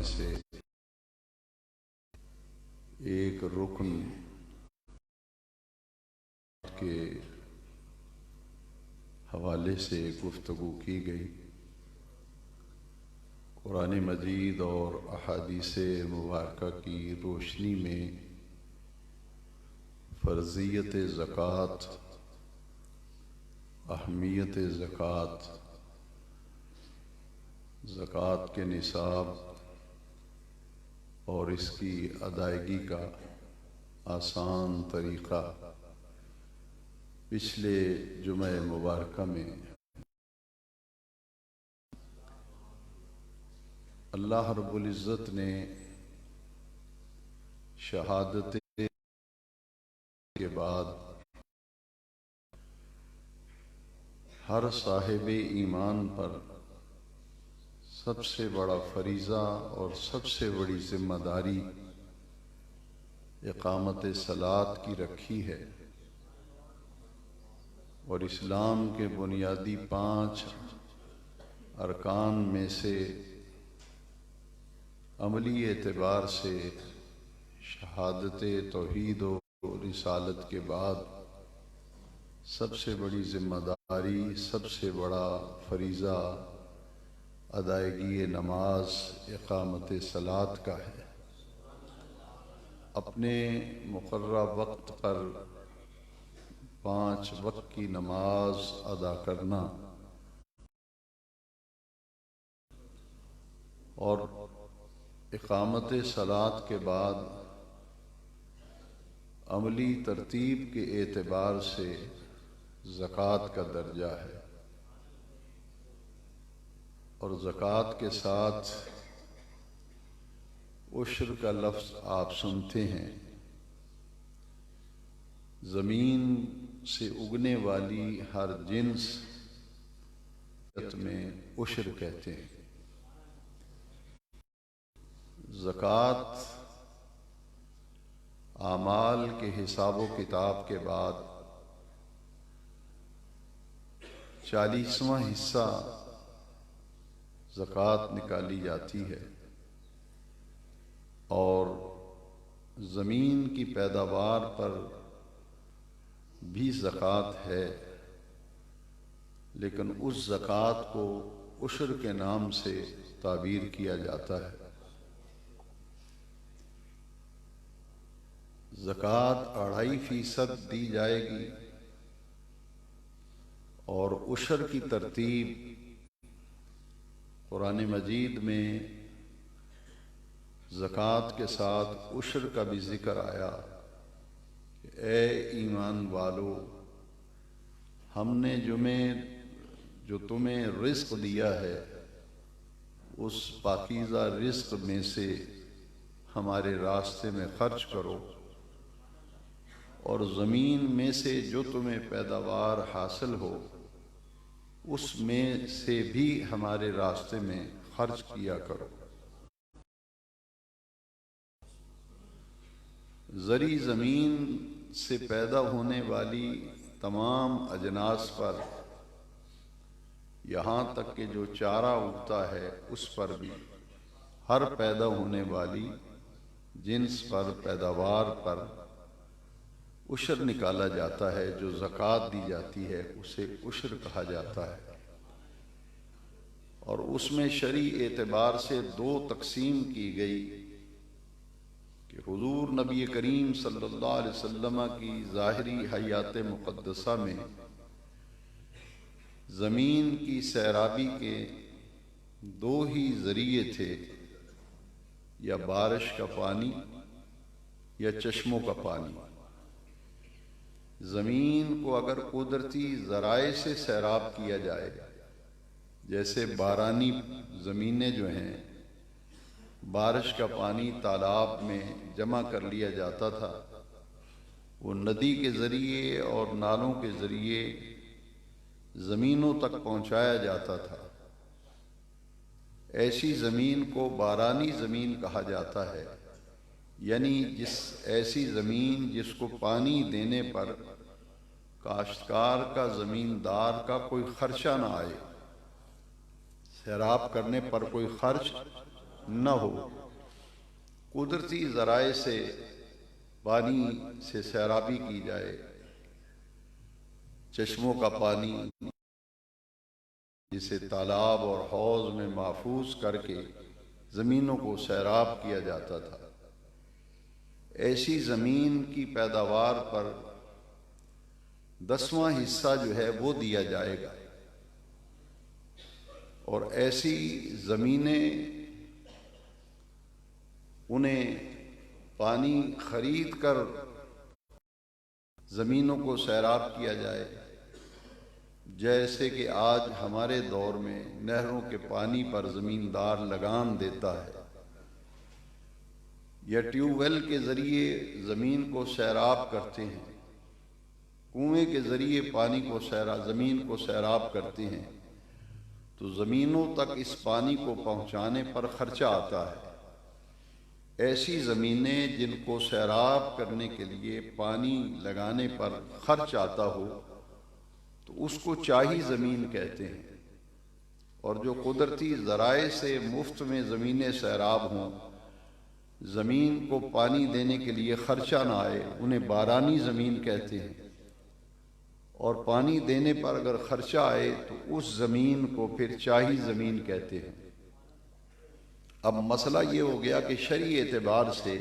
سے ایک رکن کے حوالے سے گفتگو کی گئی۔ قرآن مجید اور احادیث مبارکہ کی روشنی میں فرضیت زکوٰۃ، اہمیت زکوٰۃ، زکوٰۃ کے نصاب اور اس کی ادائیگی کا آسان طریقہ پچھلے جمعہ مبارکہ میں اللہ رب العزت نے شہادت کے بعد ہر صاحب ایمان پر سب سے بڑا فریضہ اور سب سے بڑی ذمہ داری اقامت صلاۃ کی رکھی ہے، اور اسلام کے بنیادی 5 ارکان میں سے عملی اعتبار سے شہادت توحید و رسالت کے بعد سب سے بڑی ذمہ داری، سب سے بڑا فریضہ ادائیگی نماز، اقامت صلاۃ کا ہے۔ اپنے مقررہ وقت پر 5 وقت کی نماز ادا کرنا اور اقامت صلاۃ کے بعد عملی ترتیب کے اعتبار سے زکوٰۃ کا درجہ ہے، اور زکوٰۃ کے ساتھ عشر کا لفظ آپ سنتے ہیں۔ زمین سے اگنے والی ہر جنس میں عشر کہتے ہیں۔ زکوٰۃ اعمال کے حساب و کتاب کے بعد 40واں حصہ زکوٰۃ نکالی جاتی ہے، اور زمین کی پیداوار پر بھی زکوٰۃ ہے، لیکن اس زکوٰۃ کو عشر کے نام سے تعبیر کیا جاتا ہے۔ زکوٰۃ 2.5% دی جائے گی، اور عشر کی ترتیب قرآن مجید میں زکوٰۃ کے ساتھ عشر کا بھی ذکر آیا کہ اے ایمان والو، ہم نے جو تمہیں رزق دیا ہے اس پاکیزہ رزق میں سے ہمارے راستے میں خرچ کرو، اور زمین میں سے جو تمہیں پیداوار حاصل ہو اس میں سے بھی ہمارے راستے میں خرچ کیا کرو۔ زرعی زمین سے پیدا ہونے والی تمام اجناس پر، یہاں تک کہ جو چارہ اگتا ہے اس پر بھی، ہر پیدا ہونے والی جنس پر، پیداوار پر عشر نکالا جاتا ہے۔ جو زکوٰۃ دی جاتی ہے اسے عشر کہا جاتا ہے، اور اس میں شرعی اعتبار سے 2 تقسیم کی گئی کہ حضور نبی کریم صلی اللہ علیہ وسلم کی ظاہری حیات مقدسہ میں زمین کی سیرابی کے 2 ہی ذریعے تھے، یا بارش کا پانی یا چشموں کا پانی۔ زمین کو اگر قدرتی ذرائع سے سیراب کیا جائے، جیسے بارانی زمینیں جو ہیں، بارش کا پانی تالاب میں جمع کر لیا جاتا تھا، وہ ندی کے ذریعے اور نالوں کے ذریعے زمینوں تک پہنچایا جاتا تھا۔ ایسی زمین کو بارانی زمین کہا جاتا ہے، یعنی ایسی زمین جس کو پانی دینے پر کاشتکار کا، زمیندار کا کوئی خرچہ نہ آئے، سیراب کرنے پر کوئی خرچ نہ ہو۔ قدرتی ذرائع سے پانی سے سیرابی کی جائے، چشموں کا پانی جسے تالاب اور حوض میں محفوظ کر کے زمینوں کو سیراب کیا جاتا تھا، ایسی زمین کی پیداوار پر 10واں حصہ جو ہے وہ دیا جائے گا، اور ایسی زمینیں انہیں پانی خرید کر زمینوں کو سیراب کیا جائے، جیسے کہ آج ہمارے دور میں نہروں کے پانی پر زمیندار لگان دیتا ہے، یا ٹیوب ویل کے ذریعے زمین کو سیراب کرتے ہیں، کنویں کے ذریعے پانی کو زمین کو سیراب کرتے ہیں، تو زمینوں تک اس پانی کو پہنچانے پر خرچہ آتا ہے۔ ایسی زمینیں جن کو سیراب کرنے کے لیے پانی لگانے پر خرچ آتا ہو تو اس کو چاہی زمین کہتے ہیں، اور جو قدرتی ذرائع سے مفت میں زمینیں سیراب ہوں، زمین کو پانی دینے کے لیے خرچہ نہ آئے، انہیں بارانی زمین کہتے ہیں، اور پانی دینے پر اگر خرچہ آئے تو اس زمین کو پھر چاہی زمین کہتے ہیں۔ اب مسئلہ یہ ہو گیا کہ شرعی اعتبار سے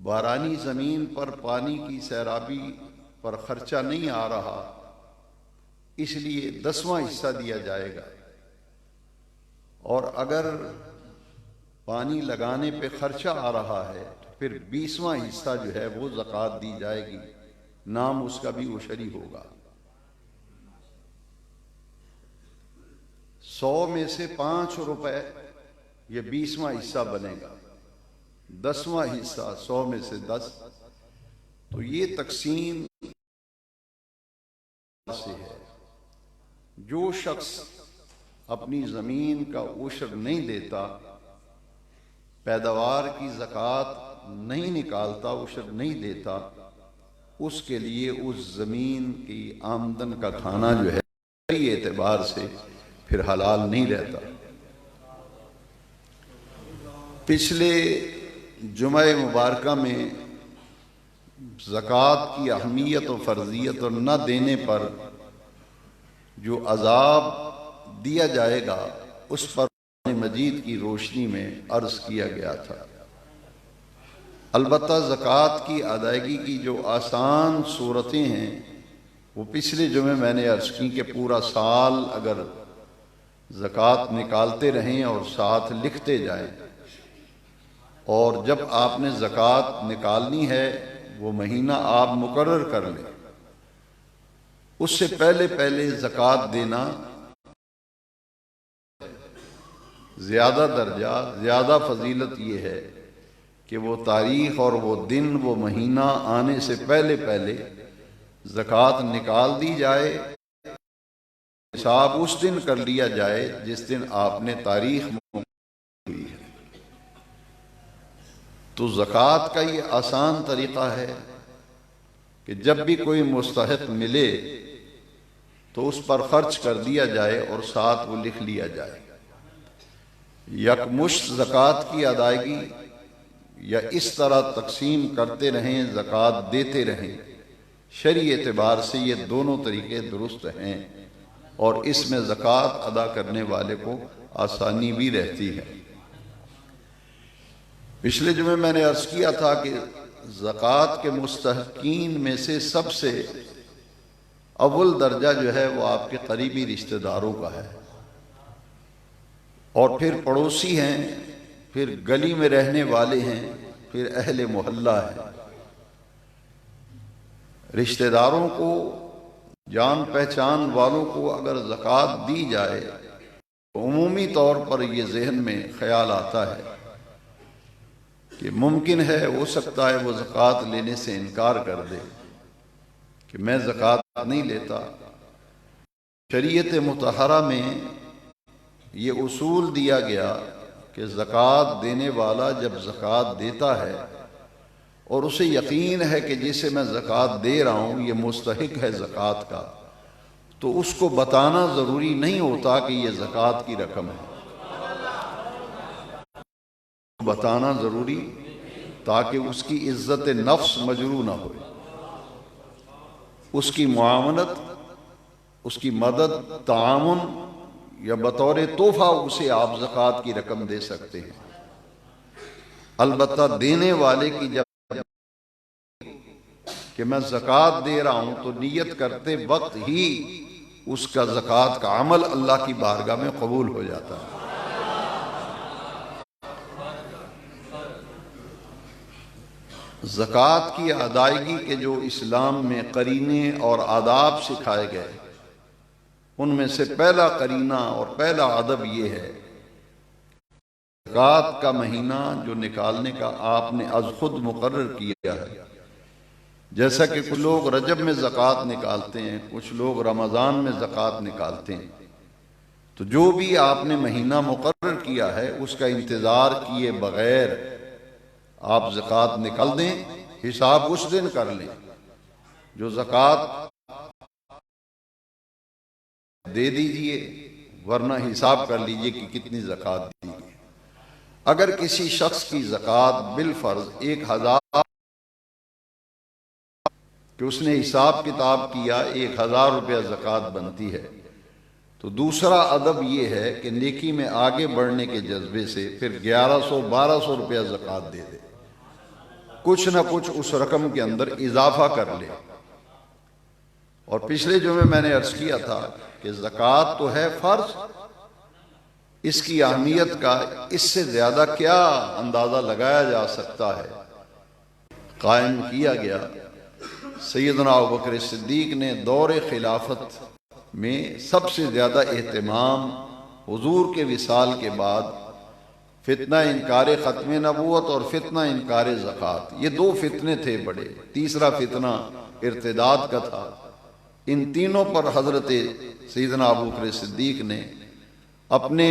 بارانی زمین پر پانی کی سیرابی پر خرچہ نہیں آ رہا، اس لیے 10واں حصہ دیا جائے گا، اور اگر پانی لگانے پہ خرچہ آ رہا ہے تو پھر 20واں حصہ جو ہے وہ زکوٰۃ دی جائے گی، نام اس کا بھی عشری ہوگا۔ 100 میں سے 5 روپے یہ 20واں حصہ بنے گا، 10واں حصہ 100 میں سے 10، تو یہ تقسیم سے ہے۔ جو شخص اپنی زمین کا عشر نہیں دیتا، پیداوار کی زکوٰۃ نہیں نکالتا، عشر نہیں دیتا، اس کے لیے اس زمین کی آمدن کا کھانا جو ہے شرعی اعتبار سے پھر حلال نہیں رہتا۔ پچھلے جمعہ مبارکہ میں زکوٰۃ کی اہمیت و فرضیت اور نہ دینے پر جو عذاب دیا جائے گا اس پر قرآن مجید کی روشنی میں عرض کیا گیا تھا۔ البتہ زکوٰۃ کی ادائیگی کی جو آسان صورتیں ہیں وہ پچھلے جمعے میں نے عرض کی کہ پورا سال اگر زکوٰۃ نکالتے رہیں اور ساتھ لکھتے جائیں، اور جب آپ نے زکوٰۃ نکالنی ہے وہ مہینہ آپ مقرر کر لیں، اس سے پہلے زکوٰۃ دینا زیادہ درجہ، زیادہ فضیلت یہ ہے کہ وہ تاریخ اور وہ دن، وہ مہینہ آنے سے پہلے زکوٰۃ نکال دی جائے، حساب اس دن کر لیا جائے جس دن آپ نے تاریخ ہوئی ہے۔ تو زکوٰۃ کا یہ آسان طریقہ ہے کہ جب بھی کوئی مستحق ملے تو اس پر خرچ کر دیا جائے اور ساتھ وہ لکھ لیا جائے۔ یکمشت زکوٰۃ کی ادائیگی یا اس طرح تقسیم کرتے رہیں، زکوٰۃ دیتے رہیں، شرعی اعتبار سے یہ دونوں طریقے درست ہیں، اور اس میں زکوٰۃ ادا کرنے والے کو آسانی بھی رہتی ہے۔ پچھلے جمعے میں نے عرض کیا تھا کہ زکوٰۃ کے مستحقین میں سے سب سے اول درجہ جو ہے وہ آپ کے قریبی رشتہ داروں کا ہے، اور پھر پڑوسی ہیں، پھر گلی میں رہنے والے ہیں، پھر اہل محلہ ہیں۔ رشتہ داروں کو، جان پہچان والوں کو اگر زکوٰۃ دی جائے تو عمومی طور پر یہ ذہن میں خیال آتا ہے کہ ممکن ہے، ہو سکتا ہے وہ زکوٰۃ لینے سے انکار کر دے کہ میں زکوٰۃ نہیں لیتا۔ شریعت مطہرہ میں یہ اصول دیا گیا کہ زکوٰۃ دینے والا جب زکوٰۃ دیتا ہے اور اسے یقین ہے کہ جسے میں زکوٰۃ دے رہا ہوں یہ مستحق ہے زکوٰۃ کا، تو اس کو بتانا ضروری نہیں ہوتا کہ یہ زکوٰۃ کی رقم ہے۔ بتانا ضروری تاکہ اس کی عزت نفس مجروح نہ ہو، اس کی معاونت، اس کی مدد، تعاون یا بطور تحفہ اسے آپ زکوٰۃ کی رقم دے سکتے ہیں۔ البتہ دینے والے کی جب کہ میں زکوٰۃ دے رہا ہوں تو نیت کرتے وقت ہی اس کا زکوٰۃ کا عمل اللہ کی بارگاہ میں قبول ہو جاتا ہے۔ زکوٰۃ کی ادائیگی کے جو اسلام میں قرینے اور آداب سکھائے گئے، ان میں سے پہلا قرینہ اور پہلا ادب یہ ہے، زکوٰۃ کا مہینہ جو نکالنے کا آپ نے از خود مقرر کیا ہے۔ جیسا کہ کچھ لوگ رجب میں زکوٰۃ نکالتے ہیں، کچھ لوگ رمضان میں زکوٰۃ نکالتے ہیں، تو جو بھی آپ نے مہینہ مقرر کیا ہے اس کا انتظار کیے بغیر آپ زکوٰۃ نکال دیں، حساب اس دن کر لیں جو زکوٰۃ دے دیجئے، ورنہ حساب کر لیجئے کہ کتنی زکوٰۃ دی گئی۔ اگر کسی شخص کی زکوٰۃ بالفرض 1000 کہ اس نے حساب کتاب کیا 1000 روپیہ زکوٰۃ بنتی ہے، تو دوسرا ادب یہ ہے کہ نیکی میں آگے بڑھنے کے جذبے سے پھر 1100-1200 روپیہ زکوٰۃ دے دے، کچھ نہ کچھ اس رقم کے اندر اضافہ کر لے۔ اور پچھلے جمعے میں نے عرض کیا تھا کہ زکوٰۃ تو ہے فرض، اس کی اہمیت کا اس سے زیادہ کیا اندازہ لگایا جا سکتا ہے۔ قائم کیا گیا، سیدنا ابوبکر صدیق نے دور خلافت میں سب سے زیادہ اہتمام حضور کے وصال کے بعد فتنہ انکار ختم نبوت اور فتنہ انکار زکوٰۃ، یہ 2 فتنے تھے بڑے، تیسرا فتنہ ارتداد کا تھا۔ ان تینوں پر حضرت سیدنا ابوبکر صدیق نے اپنے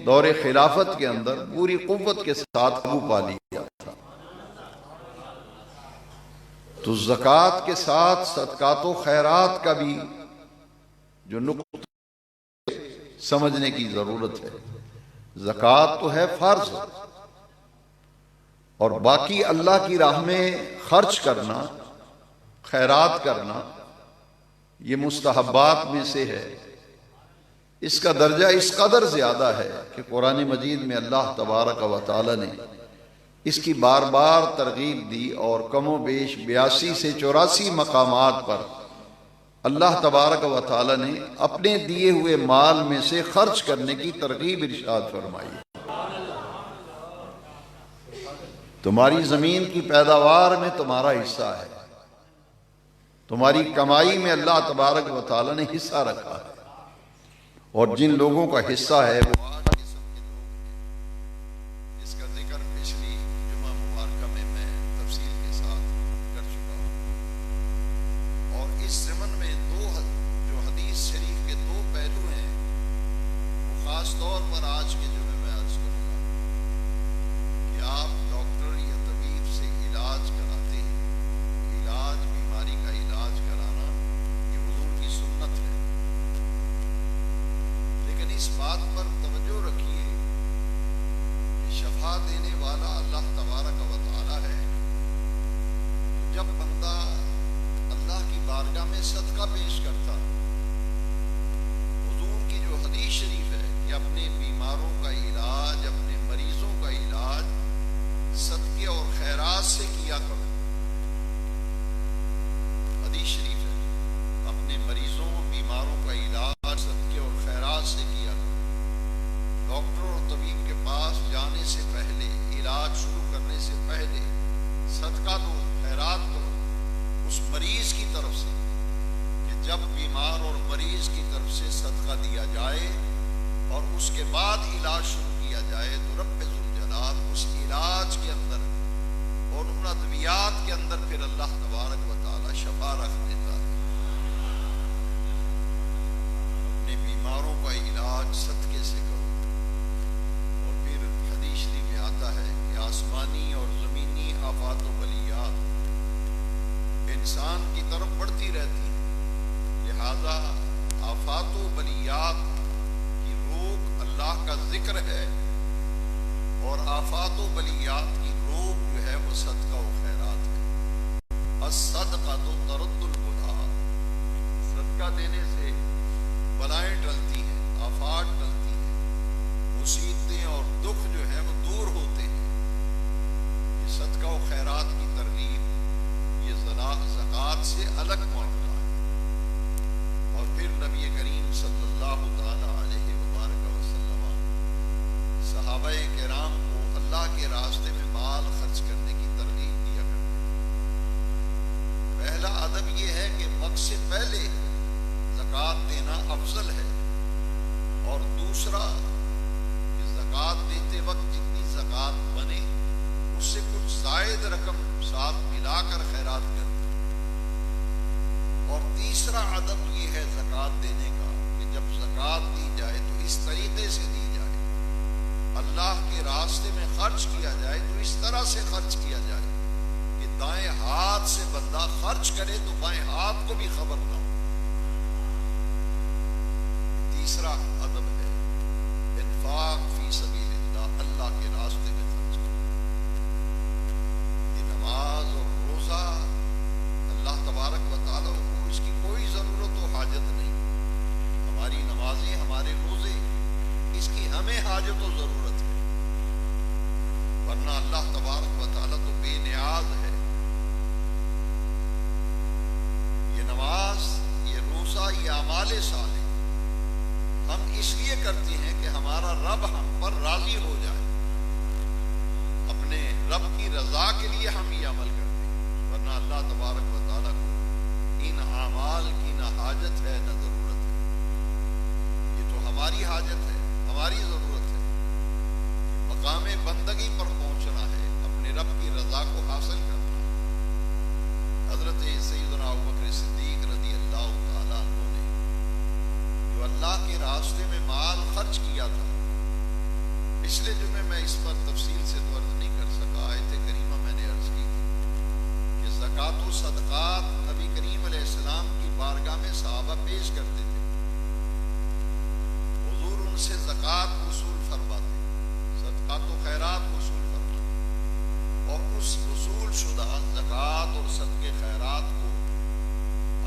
دور خلافت کے اندر پوری قوت کے ساتھ قابو پا لیا تھا۔ تو زکوٰۃ کے ساتھ صدقات و خیرات کا بھی جو نقطہ سمجھنے کی ضرورت ہے۔ زکوٰۃ تو ہے فرض، اور باقی اللہ کی راہ میں خرچ کرنا، خیرات کرنا، یہ مستحبات میں سے ہے۔ اس کا درجہ اس قدر زیادہ ہے کہ قرآن مجید میں اللہ تبارک و تعالی نے اس کی بار بار ترغیب دی، اور کم و بیش 82 سے 84 مقامات پر اللہ تبارک و تعالی نے اپنے دیے ہوئے مال میں سے خرچ کرنے کی ترغیب ارشاد فرمائی۔ تمہاری زمین کی پیداوار میں تمہارا حصہ ہے، تمہاری کمائی میں اللہ تبارک و تعالی نے حصہ رکھا ہے، اور جن لوگوں کا حصہ ہے وہ آج قسم کے لوگ ہیں، جس کا ذکر پچھلی جمعہ مبارکہ میں تفصیل کے ساتھ کر چکا ہوں۔ اور اس ضمن میں جو حدیث شریف کے 2 پہلو ہیں، وہ خاص طور پر آج کے جمعے میں عرض کروں گا کہ آپ ڈاکٹر یا طبیب سے علاج کراتے ہیں، علاج، بیماری کا علاج کرانا یہ حضور کی سنت ہے، لیکن اس بات پر توجہ رکھیے کہ شفا دینے والا اللہ تبارک و تعالی ہے۔ جب بندہ اللہ کی بارگاہ میں صدقہ پیش کرتا، حضور کی جو حدیث شریف ہے کہ اپنے بیماروں کا علاج، اپنے مریضوں کا علاج صدقے اور خیرات سے کیا کرو، حدیث شریف ہے اپنے مریضوں بیماروں کا علاج صدقے اور خیرات سے کیا کرو۔ ڈاکٹر اور طبیب کے پاس جانے سے پہلے، علاج شروع کرنے سے پہلے صدقہ دو، خیرات کرو اس مریض کی طرف سے، کہ جب بیمار اور مریض کی طرف سے صدقہ دیا جائے اور اس کے بعد علاج شروع کیا جائے تو رب ذوالجلال اس علاج کے اندر اور ان ادویات کے اندر پھر اللہ تبارک و تعالی شفا رکھ دیتا ہے۔ اپنے بیماروں کا علاج صدقے سے کرو۔ اور پھر حدیث میں آتا ہے کہ آسمانی اور زمینی آفات و بلیات انسان کی طرف بڑھتی رہتی ہیں، لہذا آفات و بلیات کی روک اللہ کا ذکر ہے، اور آفات و بلیات کی روک جو ہے وہ صدقہ و خیرات ہے. الصدقۃ ترد البلا، صدقہ دینے سے بلائیں ٹلتی ہیں، آفات ٹلتی ہیں، مصیبتیں اور دکھ جو ہیں وہ دور ہوتے ہیں. یہ صدقہ و خیرات کی ترغیب، یہ زکوٰۃ سے الگ معاملہ ہے. اور پھر نبی کریم صلی اللہ تعالی علیہ وبارک وسلم صحابہ کرام کو اللہ کے راستے میں مال خرچ کرنے کی ترغیب دیا کرتے. پہلا ادب یہ ہے کہ وقت سے پہلے زکوٰۃ دینا افضل ہے، اور دوسرا کہ زکوٰۃ دیتے وقت جتنی زکوٰۃ بنے اس سے کچھ زائد رقم ساتھ ملا کر خیرات کرنا. اور تیسرا ادب یہ ہے زکوٰۃ دینے کا کہ جب زکوٰۃ دی جائے تو اس طریقے سے دی جائے، اللہ کے راستے میں خرچ کیا جائے تو اس طرح سے خرچ کیا جائے کہ دائیں ہاتھ سے بندہ خرچ کرے تو بائیں ہاتھ کو بھی خبر نہ ہو. تیسرا ادب ہے انفاق فی سبیل اللہ، اللہ کے راستے میں خرچ کرنا. یہ نماز اور روزہ اللہ تبارک و تعالیٰ کو اس کی کوئی ضرورت و حاجت نہیں. ہماری نمازیں، ہمارے روزے، اس کی ہمیں حاجت و ضرورت ہے، ورنہ اللہ تبارک و تعالیٰ تو بے نیاز ہے. یہ نماز، یہ روزہ، یہ اعمال صالح ہم اس لیے کرتے ہیں کہ ہمارا رب ہم پر راضی ہو جائے. اپنے رب کی رضا کے لیے ہم یہ عمل کرتے ہیں، ورنہ اللہ تبارک و تعالیٰ کو ان اعمال کی نہ حاجت ہے نہ ضرورت ہے. یہ تو ہماری حاجت ہے، ہماری ضرورت ہے. مقام بندگی پر پہنچنا ہے، اپنے رب کی رضا کو حاصل کرنا ہے. حضرت سیدنا ابوبکر صدیق رضی اللہ تعالیٰ عنہ نے جو اللہ کے راستے میں مال خرچ کیا تھا، پچھلے جمعے میں اس پر تفصیل سے تو عرض نہیں کر سکا. آیت کریمہ میں نے عرض کی تھی کہ زکوٰۃ و صدقات نبی کریم علیہ السلام کی بارگاہ میں صحابہ پیش کرتے تھے. حضور ان سے زکوٰۃ وصول فرماتے، صدقات و خیرات وصول فرماتے، اور اس وصول شدہ زکوٰۃ اور صدقے خیرات کو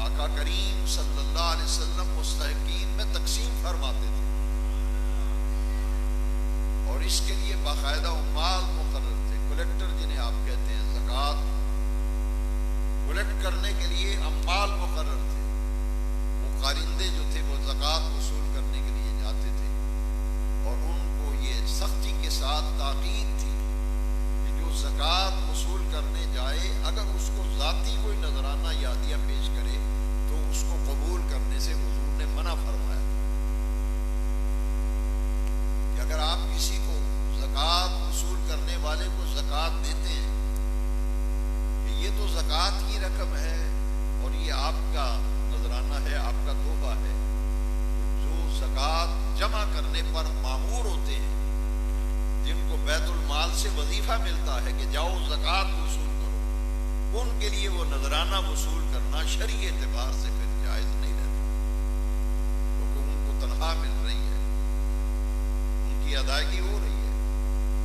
آقا کریم صلی اللہ علیہ وسلم مستحقین میں تقسیم فرماتے تھے. اور اس کے لیے باقاعدہ عمال مقرر تھے، کلیکٹر جنہیں آپ کہتے ہیں. زکوٰۃ کلیکٹ کرنے کے لیے عمال مقرر تھے. وہ قارندے جو تھے وہ زکوٰۃ وصول کرنے کے لیے جاتے تھے، اور ان کو یہ سختی کے ساتھ تاکید تھی کہ جو زکوٰۃ وصول کرنے جائے اگر اس کو ذاتی کوئی نذرانہ یا ہدیہ پیش کرے تو اس کو قبول کرنے سے حضور نے منع فرمایا کہ اگر آپ کسی کو زکوٰۃ وصول کرنے والے کو زکوٰۃ دیتے ہیں کہ یہ تو زکوٰۃ کی رقم ہے اور یہ آپ کا نذرانہ ہے، آپ کا تحفہ ہے. جو زکوٰۃ جمع کرنے پر مامور ہوتے ہیں، جن کو بیت المال سے وظیفہ ملتا ہے کہ جاؤ زکوٰۃ وصول کرو، ان کے لیے وہ نذرانہ وصول کرنا شرعی اعتبار سے پھر جائز نہیں رہتا، کیونکہ ان کو تنخواہ مل رہی ہے، ان کی ادائیگی ہو رہی ہے.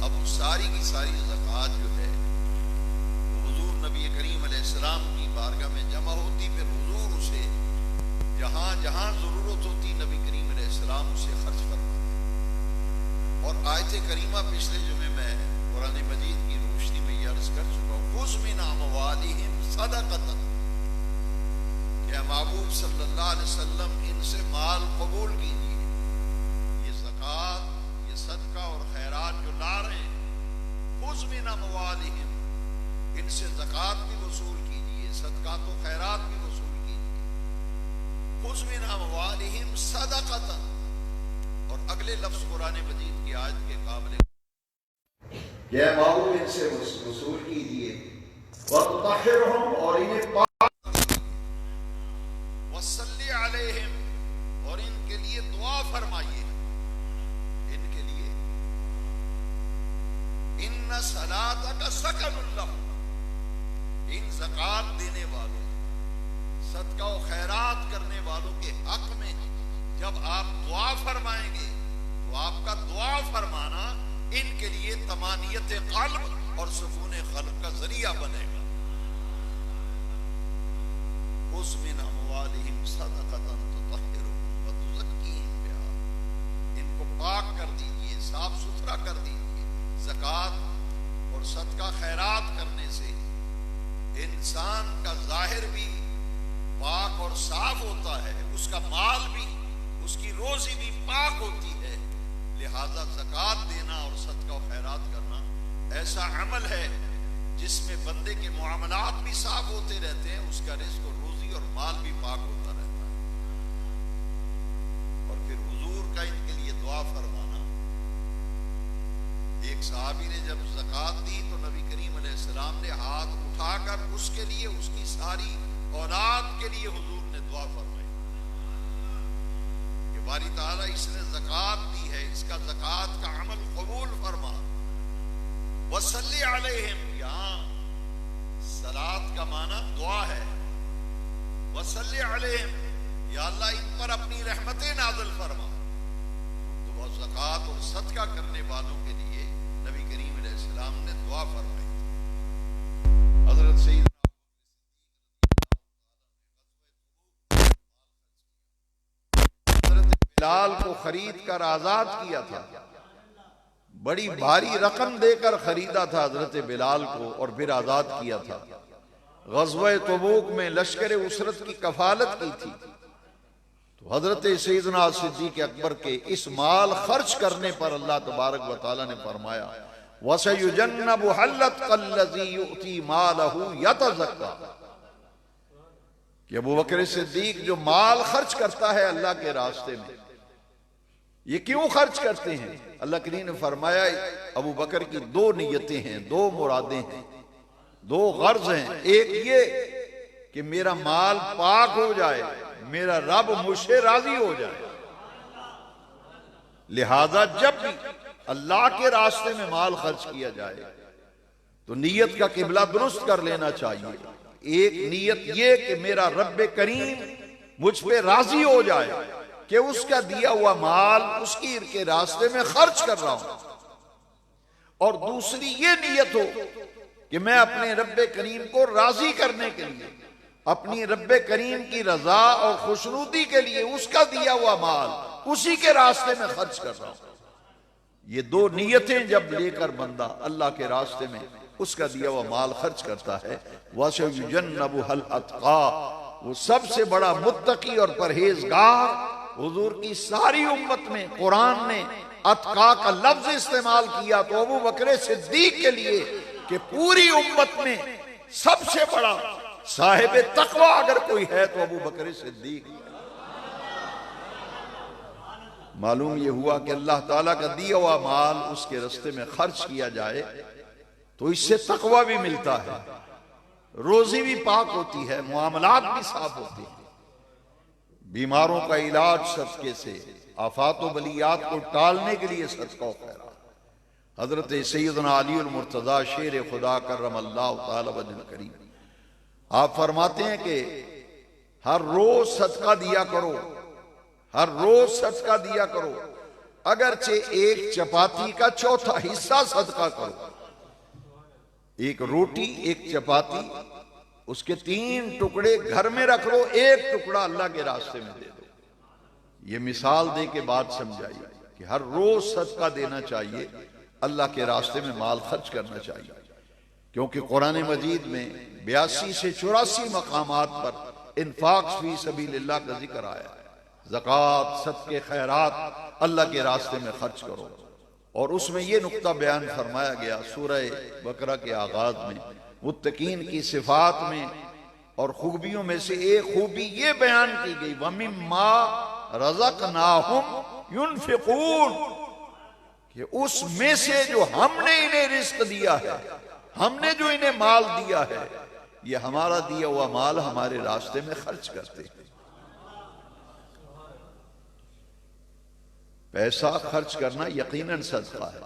اب ساری کی ساری زکوٰۃ جو ہے حضور نبی کریم علیہ السلام کی بارگاہ میں جمع ہوتی، پھر حضور اسے جہاں جہاں ضرورت ہوتی نبی کریم علیہ السلام اسے خرچ فرماتے. اور آیت کریمہ پچھلے جمعے میں قرآن مجید کی روشنی میں یہ عرض کر چکا ہوں، خذ من اموالہم صدقۃ، کہ محبوب صلی اللہ علیہ وسلم ان سے مال قبول کیجیے. یہ زکوٰۃ، یہ صدقہ اور خیرات جو لا رہے ہیں، خذ من اموالہم، ان سے زکوٰۃ بھی وصول کیجیے، صدقات و خیرات بھی وصول کیجیے. خذ من اموالہم صدقۃ، اور اگلے لفظ قرآن مجید کی آیت کے قابل کہ محبوب ان سے وصول کیجیے، وَتُطَهِّرْهُمْ، اور انہیں پاک کیجیے، وَصَلِّ عَلَيْهِمْ، اور ان کے لیے دعا فرمائیے. ان کے لیے إِنَّ صَلَاتَكَ سَكَنٌ لَهُمْ، ان زکوٰۃ دینے والوں، صدقہ و خیرات کرنے والوں کے حق میں جب آپ دعا فرمائیں گے تو آپ کا دعا فرمانا ان کے لیے طمانیت قلب اور سکون قلب کا ذریعہ بنے گا۔ خذ من اموالہم صدقۃ تطہرہم وتزکیہم بہا، ان کو پاک کر دیجئے، صاف ستھرا کر دیجئے۔ زکوٰۃ اور صدقہ خیرات کرنے سے انسان کا ظاہر بھی پاک اور صاف ہوتا ہے، اس کا مال بھی، اس کی روزی بھی پاک ہوتی ہے۔ لہذا زکوٰۃ دینا اور صدقہ و خیرات کرنا ایسا عمل ہے جس میں بندے کے معاملات بھی صاف ہوتے رہتے ہیں، اس کا رزق اور روزی اور مال بھی پاک ہوتا رہتا ہے۔ اور پھر حضور کا ان کے لیے دعا فرمانا۔ ایک صحابی نے جب زکوٰۃ دی تو نبی کریم علیہ السلام نے ہاتھ اٹھا کر اس کے لیے، اس کی ساری اولاد کے لیے حضور نے دعا فرمائی کہ باری تعالیٰ اس نے زکوٰۃ دی ہے، اس کا زکوٰۃ کا عمل قبول فرما۔ وصلی علیہم، یہاں صلاۃ کا معنی دعا ہے۔ وصلی علیہم، یا اللہ ان پر اپنی رحمتیں نازل فرما۔ تو وہ زکوٰۃ اور صدقہ کرنے والوں کے لیے نبی کریم علیہ السلام نے دعا فرمائی۔ حضرت سید بلال کو خرید کر آزاد کیا تھا، بڑی بھاری رقم دے کر خریدا تھا حضرت بلال کو اور پھر آزاد کیا تھا۔ غزوہ تبوک میں لشکر اسرت کی کفالت کی تھی، تو حضرت سیدنا صدیق اکبر کے اس مال خرچ کرنے پر اللہ تبارک و تعالی نے فرمایا وَسَيُجَنَّبُهَا الْأَتْقَى الَّذِي يُؤْتِي مَالَهُ يَتَزَكَّىٰ، کہ ابو بکر صدیق جو مال خرچ کرتا ہے اللہ کے راستے میں، یہ کیوں خرچ کرتے ہیں؟ اللہ کریم نے فرمایا ابو بکر کی دو نیتیں ہیں، دو مرادیں ہیں، دو غرض ہیں۔ ایک یہ کہ میرا مال پاک ہو جائے، میرا رب مجھ سے راضی ہو جائے، لہذا جب بھی اللہ کے راستے میں مال خرچ کیا جائے تو نیت کا قبلہ درست کر لینا چاہیے۔ ایک نیت یہ کہ میرا رب کریم مجھ پہ راضی ہو جائے کہ اس کا دیا ہوا مال اس کی کے راستے میں خرچ کر رہا ہوں، اور دوسری یہ نیت ہو کہ میں اپنے رب کریم کو راضی کرنے کے لیے، اپنی رب کریم کی رضا اور خوشنودی کے لیے اس کا دیا ہوا مال اسی کے راستے میں خرچ کر رہا ہوں۔ یہ دو نیتیں جب لے کر بندہ اللہ کے راستے میں اس کا دیا ہوا مال خرچ کرتا ہے، وَسَيُجَنَّبُهَا الْأَتْقَىٰ، وہ سب سے بڑا متقی اور پرہیزگار۔ حضور کی ساری امت میں قرآن نے اتقا کا لفظ استعمال کیا تو ابو بکر صدیق کے لیے کہ پوری امت میں سب سے بڑا صاحب تقوی اگر کوئی ہے تو ابو بکر صدیق۔ معلوم یہ ہوا کہ اللہ تعالیٰ کا دیا ہوا مال اس کے راستے میں خرچ کیا جائے تو اس سے تقوی بھی ملتا ہے، روزی بھی پاک ہوتی ہے، معاملات بھی صاف ہوتے ہیں، بیماروں کا علاج صدقے سے، آفات و بلیات کو ٹالنے کے لیے صدقہ و خیرات۔ حضرت سیدنا علی المرتضیٰ شیر خدا کرم اللہ تعالی وجہ کریم، آپ فرماتے ہیں کہ ہر روز صدقہ دیا کرو، ہر روز صدقہ دیا کرو، اگرچہ ایک چپاتی کا چوتھا حصہ صدقہ کرو۔ ایک روٹی، ایک چپاتی، اس کے 3 ٹکڑے گھر میں رکھ لو، ایک ٹکڑا اللہ کے راستے میں دے دو۔ یہ مثال دے کے بات سمجھائی کہ ہر روز صدقہ دینا چاہیے، اللہ کے راستے میں مال خرچ کرنا چاہیے، کیونکہ قرآن مجید میں 82 سے 84 مقامات پر انفاق فی سبیل اللہ کا ذکر آیا ہے۔ زکوٰۃ، صدقے، خیرات اللہ کے راستے میں خرچ کرو، اور اس میں یہ نقطہ بیان فرمایا گیا سورہ بقرہ کے آغاز میں، متقین کی صفات میں اور خوبیوں میں سے ایک خوبی یہ بیان کی گئی وَمِمَّا رَزَقْنَاهُمْ يُنْفِقُونَ، کہ اس میں سے جو ہم نے انہیں رزق دیا ہے، ہم نے جو انہیں مال دیا ہے، یہ ہمارا دیا ہوا مال ہمارے راستے میں خرچ کرتے ہیں۔ پیسہ خرچ کرنا یقیناً صدقہ ہے،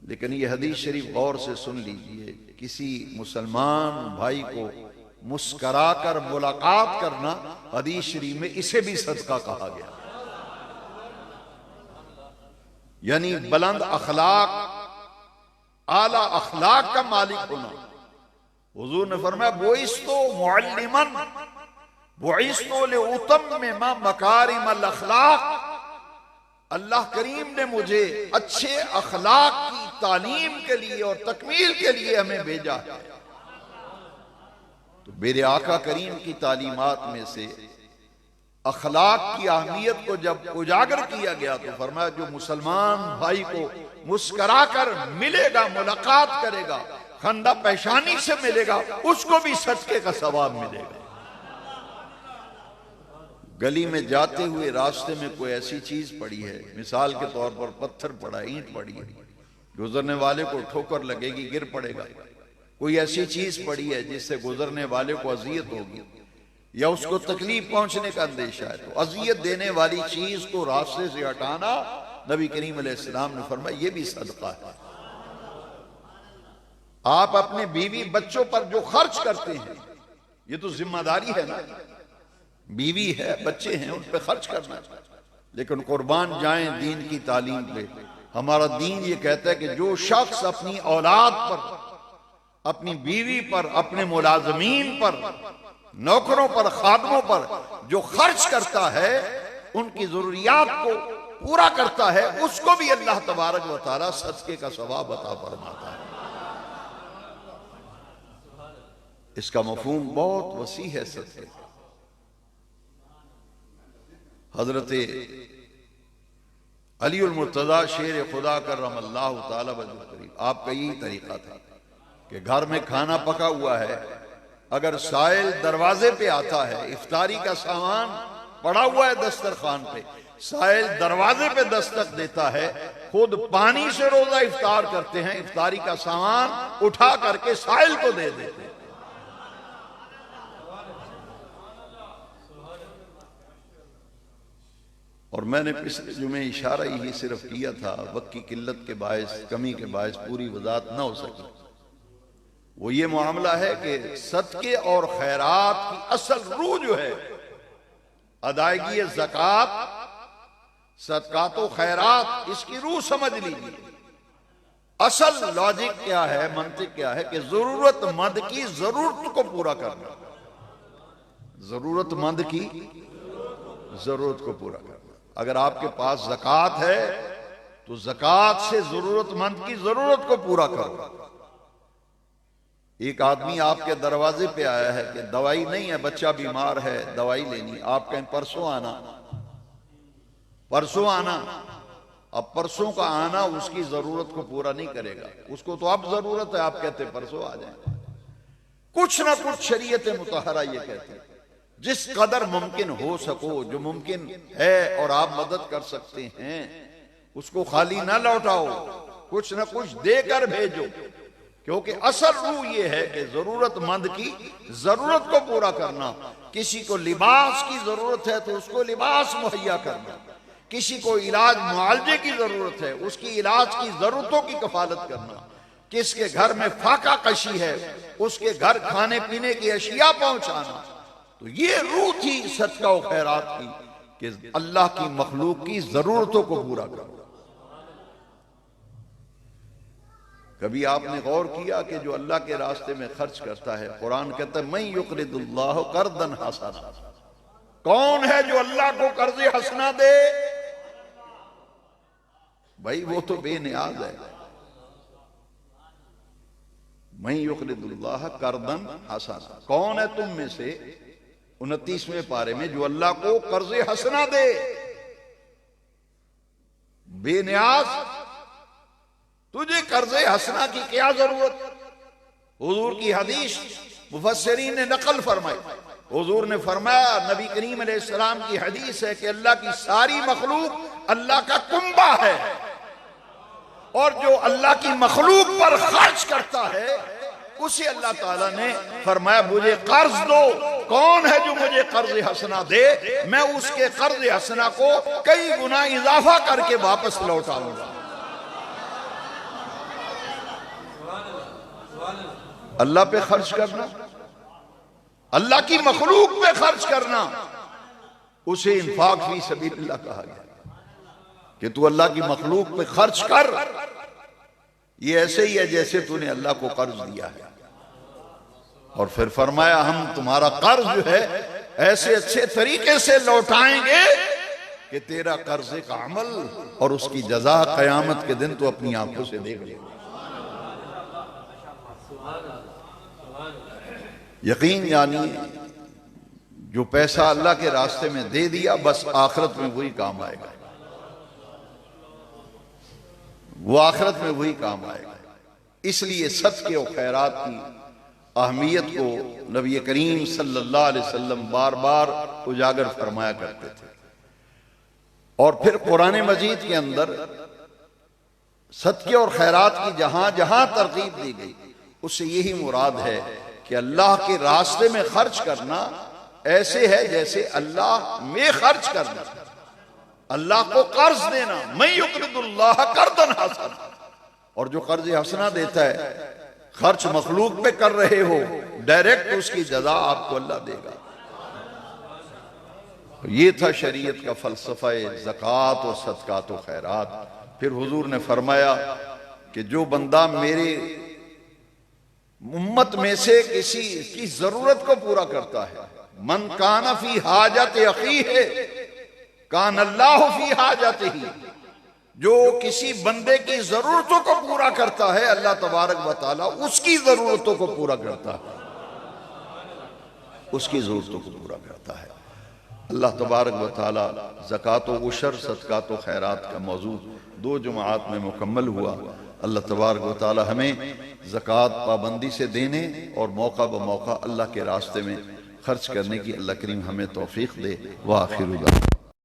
لیکن یہ حدیث شریف غور سے سن لیجئے، کسی مسلمان بھائی کو مسکرا کر ملاقات کرنا حدیث شریف میں اسے بھی صدقہ کہا گیا۔ یعنی بلند اخلاق، اعلی اخلاق کا مالک ہونا۔ حضور نے فرمایا بعثت معلما بعثت لأتمم مکارم الاخلاق، اللہ کریم نے مجھے اچھے اخلاق کی تعلیم کے لیے اور تکمیل کے لیے ہمیں بھیجا ہے۔ تو میرے آقا کریم کی تعلیمات میں سے اخلاق کی اہمیت کو جب اجاگر کیا گیا تو فرمایا جو مسلمان بھائی کو مسکرا کر ملے گا، ملاقات کرے گا، خندہ پیشانی سے ملے گا، اس کو بھی صدقے کا ثواب ملے گا۔ گلی میں جاتے ہوئے راستے میں کوئی ایسی چیز پڑی ہے، مثال کے طور پر پتھر پڑا ہے، اینٹ پڑی ہے، گزرنے والے کو ٹھوکر لگے گی، گر پڑے گا۔ کوئی ایسی چیز پڑی ہے جس سے گزرنے والے کو اذیت ہوگی یا اس کو تکلیف پہنچنے کا اندیشہ ہے، تو اذیت دینے والی چیز کو راستے سے ہٹانا، نبی کریم علیہ السلام نے فرمایا یہ بھی صدقہ ہے۔ آپ اپنے بیوی بچوں پر جو خرچ کرتے ہیں یہ تو ذمہ داری ہے نا، بیوی ہے، بچے ہیں، ان پہ خرچ کرنا چاہیے، لیکن قربان جائیں دین کی تعلیم پہ۔ ہمارا دین یہ کہتا ہے کہ جو شخص اپنی اولاد پر، اپنی بیوی پر، اپنے ملازمین پر، نوکروں پر، خادموں پر جو خرچ کرتا ہے، ان کی ضروریات کو پورا کرتا ہے، اس کو بھی اللہ تبارک و تعالی صدقے کا ثواب عطا فرماتا ہے۔ اس کا مفہوم بہت وسیع ہے صدقے کا۔ حضرت علی المرتضیٰ شیر خدا کرم اللہ تعالی وجہ کریم، آپ کا یہی طریقہ تھا کہ گھر میں کھانا پکا ہوا ہے، اگر سائل دروازے پہ آتا ہے، افطاری کا سامان پڑا ہوا ہے دسترخوان پہ، سائل دروازے پہ دستک دیتا ہے، خود پانی سے روزہ افطار کرتے ہیں، افطاری کا سامان اٹھا کر کے سائل کو دے دیتے ہیں۔ اور میں نے پچھلے جمعے اشارہ یہی صرف کیا تھا، وقت کی قلت کے باعث، کمی کے باعث پوری وضاحت نہ ہو سکی۔ وہ یہ معاملہ ہے کہ صدقے اور خیرات کی اصل روح جو ہے، ادائیگی زکوٰۃ، صدقات و خیرات، اس کی روح سمجھ لیجیے۔ اصل لاجک کیا ہے، منطق کیا ہے کہ ضرورت مند کی ضرورت کو پورا کرنا، ضرورت مند کی ضرورت کو پورا کرنا۔ اگر آپ کے پاس زکوٰۃ ہے تو زکوٰۃ سے ضرورت مند کی ضرورت کو پورا کرو۔ ایک آدمی آپ کے دروازے پہ آیا ہے کہ دوائی نہیں ہے، بچہ بیمار ہے، دوائی لینی، آپ کہیں پرسوں آنا، پرسوں آنا۔ اب پرسوں کا آنا اس کی ضرورت کو پورا نہیں کرے گا، اس کو تو اب ضرورت ہے، آپ کہتے پرسوں آ جائیں۔ کچھ نہ کچھ شریعت مطہرہ یہ کہتے ہیں جس قدر ممکن ہو سکو، جو ممکن ہے اور آپ مدد کر سکتے ہیں، اس کو خالی نہ لوٹاؤ، کچھ نہ کچھ دے کر بھیجو، کیونکہ اصل روح یہ ہے کہ ضرورت مند کی ضرورت کو پورا کرنا۔ کسی کو لباس کی ضرورت ہے تو اس کو لباس مہیا کرنا، کسی کو علاج معالجے کی ضرورت ہے، اس کی علاج کی ضرورتوں کی کفالت کرنا، کس کے گھر میں فاقہ کشی ہے، اس کے گھر کھانے پینے کی اشیاء پہنچانا۔ تو یہ روح تھی صدقہ و خیرات کی کہ اللہ کی مخلوق کی ضرورتوں کو پورا کرو۔ کبھی آپ نے غور کیا کہ جو اللہ کے راستے میں خرچ کرتا ہے، قرآن کہتا ہے من یقرض اللہ قرضا حسنا، کون ہے جو اللہ کو قرض حسنا دے؟ بھائی وہ تو بے نیاز ہے۔ من یقرض اللہ قرضا حسنا، کون ہے تم میں سے 29ویں پارے میں جو اللہ کو قرض حسنا دے؟ بے نیاز، تجھے قرض حسنا کی کیا ضرورت؟ حضور کی حدیث مفسرین نے نقل فرمائی، حضور نے فرمایا، نبی کریم علیہ السلام کی حدیث ہے کہ اللہ کی ساری مخلوق اللہ کا کنبہ ہے، اور جو اللہ کی مخلوق پر خرچ کرتا ہے اسے اللہ تعالیٰ نے فرمایا مجھے قرض دو۔ کون ہے جو مجھے قرض حسنا دے؟ میں اس کے قرض حسنا کو کئی گنا اضافہ کر کے واپس لوٹاؤں گا۔ اللہ پہ خرچ کرنا، اللہ کی مخلوق پہ خرچ کرنا، اسے انفاق فی سبیل اللہ کہا گیا کہ تو اللہ کی مخلوق پہ خرچ کر، یہ ایسے ہی ہے جیسے تو نے اللہ کو قرض دیا ہے۔ اور پھر فرمایا ہم تمہارا قرض جو ہے ایسے اچھے طریقے سے لوٹائیں گے کہ تیرا قرض کا عمل اور اس کی جزا قیامت کے دن تو اپنی آنکھوں سے دیکھ لے۔ یقین یعنی جو پیسہ اللہ کے راستے میں دے دیا بس آخرت میں وہی کام آئے گا، وہ آخرت میں وہی کام آئے گا۔ اس لیے صدقے و خیرات کی اہمیت کو نبی کریم صلی اللہ علیہ وسلم بار بار اجاگر فرمایا کرتے تھے۔ اور پھر قرآن مجید کے اندر صدقے اور خیرات کی جہاں جہاں ترغیب دی گئی اس سے یہی مراد ہے کہ اللہ کے راستے میں خرچ کرنا ایسے ہے جیسے اللہ میں خرچ کرنا، اللہ کو قرض دینا، میں یقرض اللہ قرضا حسنا، اور جو قرض حسنا دیتا ہے خرچ مخلوق پہ کر رہے ہو ڈائریکٹ اس کی جزا آپ کو اللہ دے گا۔ یہ تھا شریعت کا فلسفہ زکوٰۃ و صدقات و خیرات۔ پھر حضور نے فرمایا کہ جو بندہ میرے امت میں سے کسی کی ضرورت کو پورا کرتا ہے، من کان فی حاجت اخیہ کان اللہ فی حاجتہ، جو کسی بندے کی ضرورتوں کو پورا کرتا ہے اللہ تبارک و تعالی اس کی ضرورتوں کو پورا کرتا ہے، اس کی ضرورتوں کو پورا کرتا ہے۔ اللہ تبارک و تعالی زکوٰۃ و عشر صدقات و خیرات کا موضوع 2 جمعات میں مکمل ہوا۔ اللہ تبارک و تعالی ہمیں زکوٰۃ پابندی سے دینے اور موقع بموقع اللہ کے راستے میں خرچ کرنے کی اللہ کریم ہمیں توفیق دے۔ وآخر دعوانا